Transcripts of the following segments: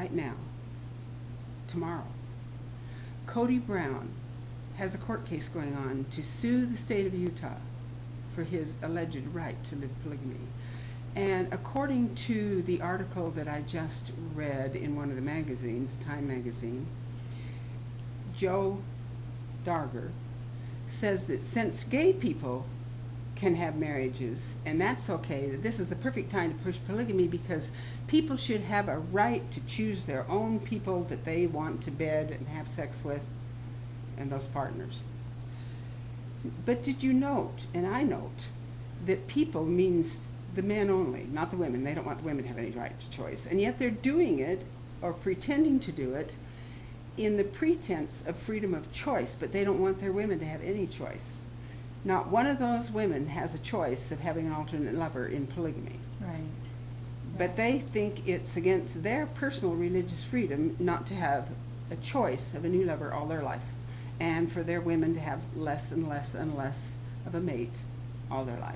right now, tomorrow, Kody Brown has a court case going on to sue the state of Utah for his alleged right to live polygamy. And according to the article that I just read in one of the magazines, Time magazine, Joe Darger says that since gay people can have marriages, and that's okay, that this is the perfect time to push polygamy because people should have a right to choose their own people that they want to bed and have sex with and those partners. But did you note, and I note, that people means the men only, not the women. They don't want the women to have any right to choice. And yet they're doing it, or pretending to do it, in the pretense of freedom of choice, but they don't want their women to have any choice. Not one of those women has a choice of having an alternate lover in polygamy. Right. But they think it's against their personal religious freedom not to have a choice of a new lover all their life, and for their women to have less and less and less of a mate all their life.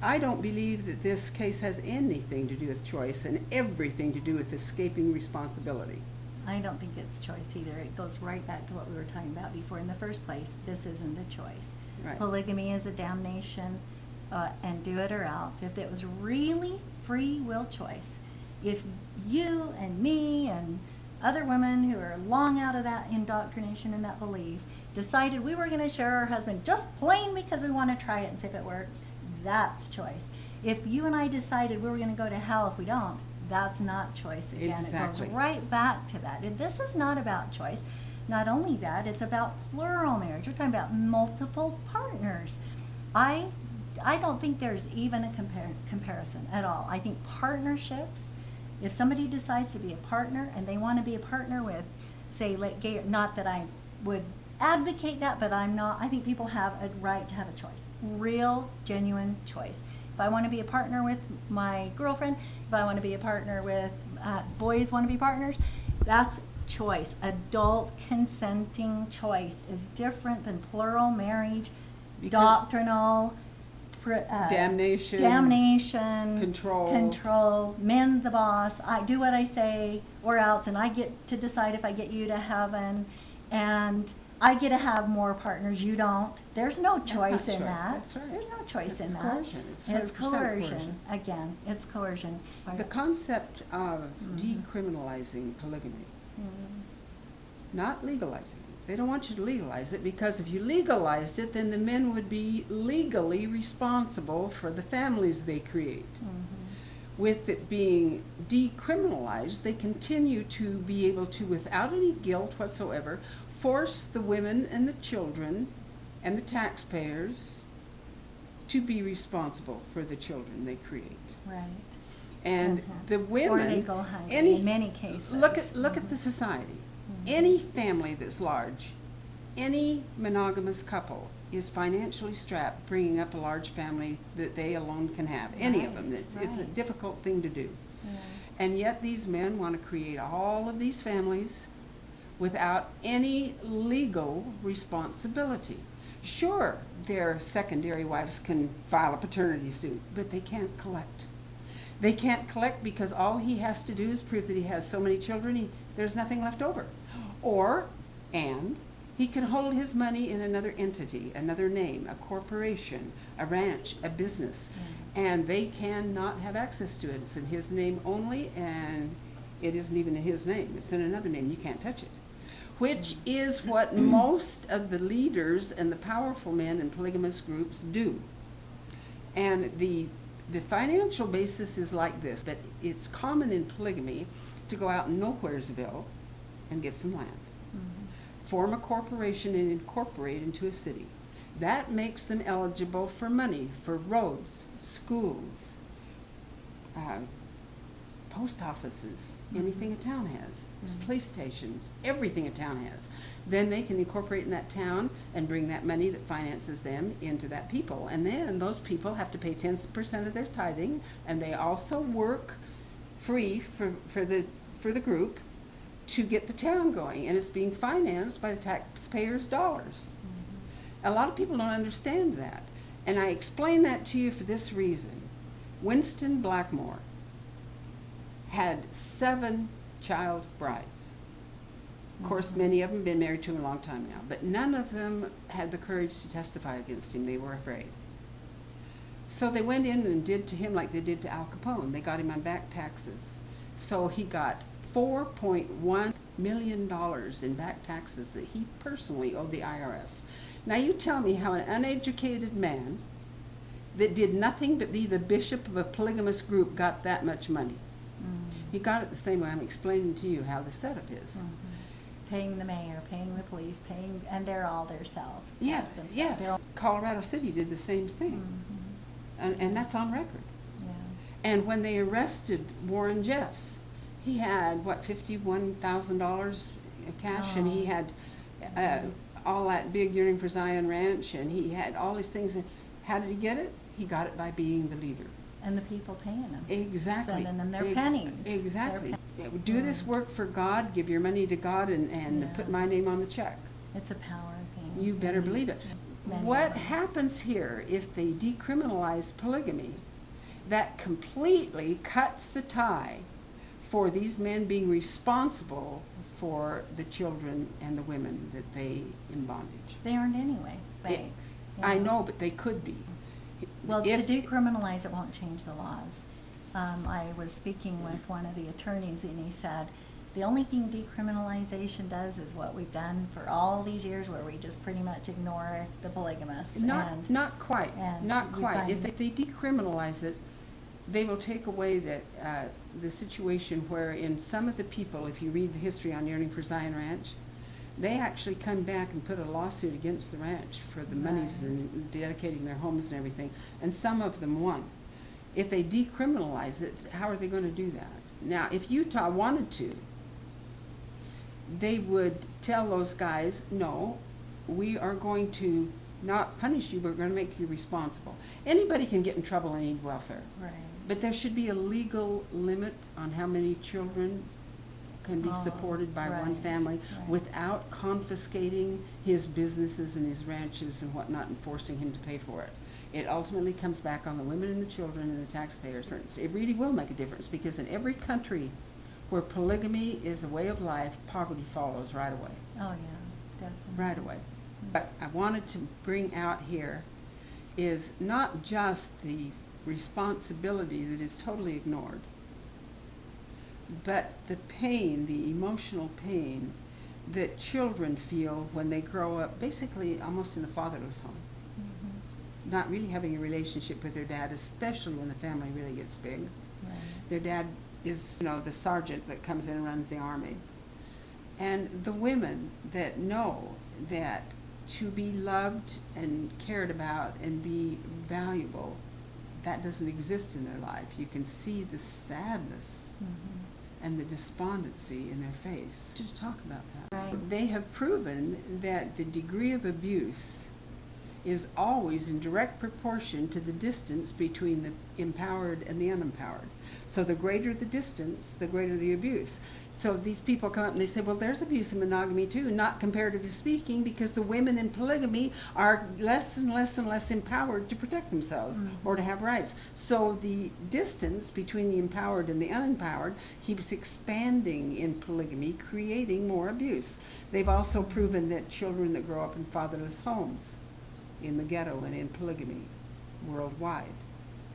I don't believe that this case has anything to do with choice and everything to do with escaping responsibility. I don't think it's choice either. It goes right back to what we were talking about before. In the first place, this isn't a choice. Right. Polygamy is a damnation, and do it or else. If it was really free will choice, if you and me and other women who are long out of that indoctrination and that belief decided we were going to share our husband just plain because we want to try it and see if it works, that's choice. If you and I decided we were going to go to hell if we don't, that's not choice again. Exactly. It goes right back to that. And this is not about choice. Not only that, it's about plural marriage. We're talking about multiple partners. I don't think there's even a comparison at all. I think partnerships, if somebody decides to be a partner and they want to be a partner with, say, like gay, not that I would advocate that, but I'm not. I think people have a right to have a choice, real, genuine choice. If I want to be a partner with my girlfriend, if I want to be a partner with boys want to be partners, that's choice. Adult consenting choice is different than plural marriage, because doctrinal damnation, control, men the boss, I do what I say or else, and I get to decide if I get you to heaven, and I get to have more partners, you don't. There's no choice in that. That's right. There's no choice in that. Coercion. It's coercion. Again, it's coercion. The concept of decriminalizing polygamy, not legalizing it. They don't want you to legalize it because if you legalized it, then the men would be legally responsible for the families they create. With it being decriminalized, they continue to be able to, without any guilt whatsoever, force the women and the children and the taxpayers to be responsible for the children they create. Right. And the women, or they go hungry in many cases. Look at the society. Any family that's large, any monogamous couple is financially strapped, bringing up a large family that they alone can have. Any of them. It's a difficult thing to do. And yet these men want to create all of these families without any legal responsibility. Sure, their secondary wives can file a paternity suit, but they can't collect. They can't collect because all he has to do is prove that he has so many children, there's nothing left over. And he can hold his money in another entity, another name, a corporation, a ranch, a business, and they cannot have access to it. It's in his name only, and it isn't even in his name. It's in another name. You can't touch it. Which is what most of the leaders and the powerful men in polygamous groups do. And the financial basis is like this, that it's common in polygamy to go out in Nowheresville and get some land. Form a corporation and incorporate into a city. That makes them eligible for money for roads, schools, post offices, anything a town has, police stations, everything a town has. Then they can incorporate in that town and bring that money that finances them into that people. And then those people have to pay 10% of their tithing, and they also work free for the group to get the town going, and it's being financed by the taxpayers' dollars. A lot of people don't understand that, and I explain that to you for this reason. Winston Blackmore had 7 child brides. Of course, many of them have been married to him a long time now, but none of them had the courage to testify against him. They were afraid. So they went in and did to him like they did to Al Capone. They got him on back taxes. So he got $4.1 million in back taxes that he personally owed the IRS. Now you tell me how an uneducated man that did nothing but be the bishop of a polygamous group got that much money. He got it the same way I'm explaining to you how the setup is. Paying the mayor, paying the police, paying, and they're all their self. Yes, yes. Colorado City did the same thing. And that's on record. Yeah. And when they arrested Warren Jeffs, he had, what, $51,000 cash, and he had all that big Yearning for Zion ranch, and he had all these things. And how did he get it? He got it by being the leader. And the people paying them. Exactly. Sending them their pennies. Exactly. Do this work for God, give your money to God, and put my name on the check. It's a power thing. You better believe it. Many What of them. happens here if they decriminalize polygamy? That completely cuts the tie for these men being responsible for the children and the women that they in bondage. They aren't anyway. I know, but they could be. Well, If- to decriminalize it won't change the laws. I was speaking with one of the attorneys, and he said, the only thing decriminalization does is what we've done for all these years, where we just pretty much ignore the polygamists. Not quite. and Not we quite. find- If they decriminalize it, they will take away that the situation where in some of the people, if you read the history on Yearning for Zion Ranch, they actually come back and put a lawsuit against the ranch for the monies Right. and dedicating their homes and everything, and some of them won. If they decriminalize it, how are they going to do that? Now, if Utah wanted to, they would tell those guys, no, we are going to not punish you, but we're going to make you responsible. Anybody can get in trouble and need welfare. Right. But there should be a legal limit on how many children can be Oh, supported by one right, family right. without confiscating his businesses and his ranches and whatnot and forcing him to pay for it. It ultimately comes back on the women and the children and the taxpayers. It really will make a difference, because in every country where polygamy is a way of life, poverty follows right away. Oh, yeah, definitely. Right away. But I wanted to bring out here is not just the responsibility that is totally ignored, but the pain, the emotional pain that children feel when they grow up basically almost in a fatherless home, not really having a relationship with their dad, especially when the family really gets big. Right. Their dad is, the sergeant that comes in and runs the army. And the women that know that to be loved and cared about and be valuable, that doesn't exist in their life. You can see the sadness and the despondency in their face. Just talk about that. Right. They have proven that the degree of abuse is always in direct proportion to the distance between the empowered and the unempowered. So the greater the distance, the greater the abuse. So these people come up and they say, well, there's abuse in monogamy too, not comparatively speaking, because the women in polygamy are less and less and less empowered to protect themselves or to have rights. So the distance between the empowered and the unempowered keeps expanding in polygamy, creating more abuse. They've also proven that children that grow up in fatherless homes, in the ghetto and in polygamy worldwide,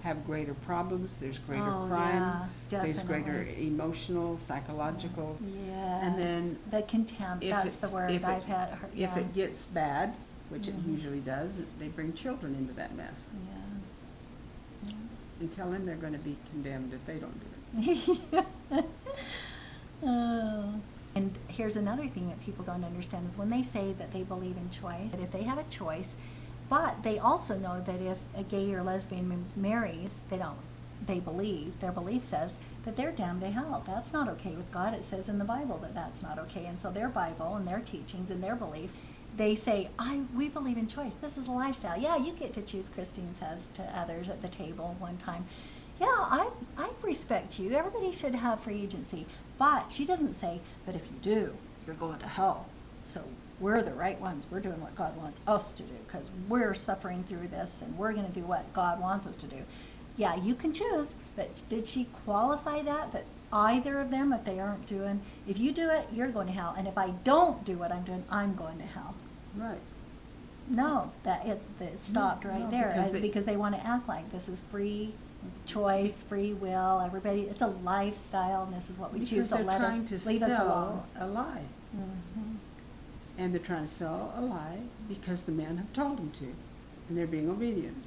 have greater problems, there's greater crime, there's greater emotional, psychological. Yes. And then the contempt, that's the word I've had. If it gets bad, which it usually does, they bring children into that mess Yeah. and tell them they're going to be condemned if they don't do it. Oh. And here's another thing that people don't understand is when they say that they believe in choice, that if they have a choice, but they also know that if a gay or lesbian marries, their belief says that they're damned to hell. That's not okay with God. It says in the Bible that that's not okay. And so their Bible and their teachings and their beliefs, they say, we believe in choice. This is a lifestyle. Yeah, you get to choose, Christine says to others at the table one time. Yeah, I respect you. Everybody should have free agency. But she doesn't say, but if you do, you're going to hell. So we're the right ones. We're doing what God wants us to do because we're suffering through this and we're going to do what God wants us to do. Yeah, you can choose, but did she qualify that either of them if they aren't doing, if you do it, you're going to hell, and if I don't do what I'm doing, I'm going to hell. Right. No, it stopped No, right no, there, because because they want to act like this is free choice, free will, everybody, it's a lifestyle, and this is what we choose, so Because they're trying to leave us sell alone. a lie. Mhm. And they're trying to sell a lie because the men have told them to, and they're being obedient.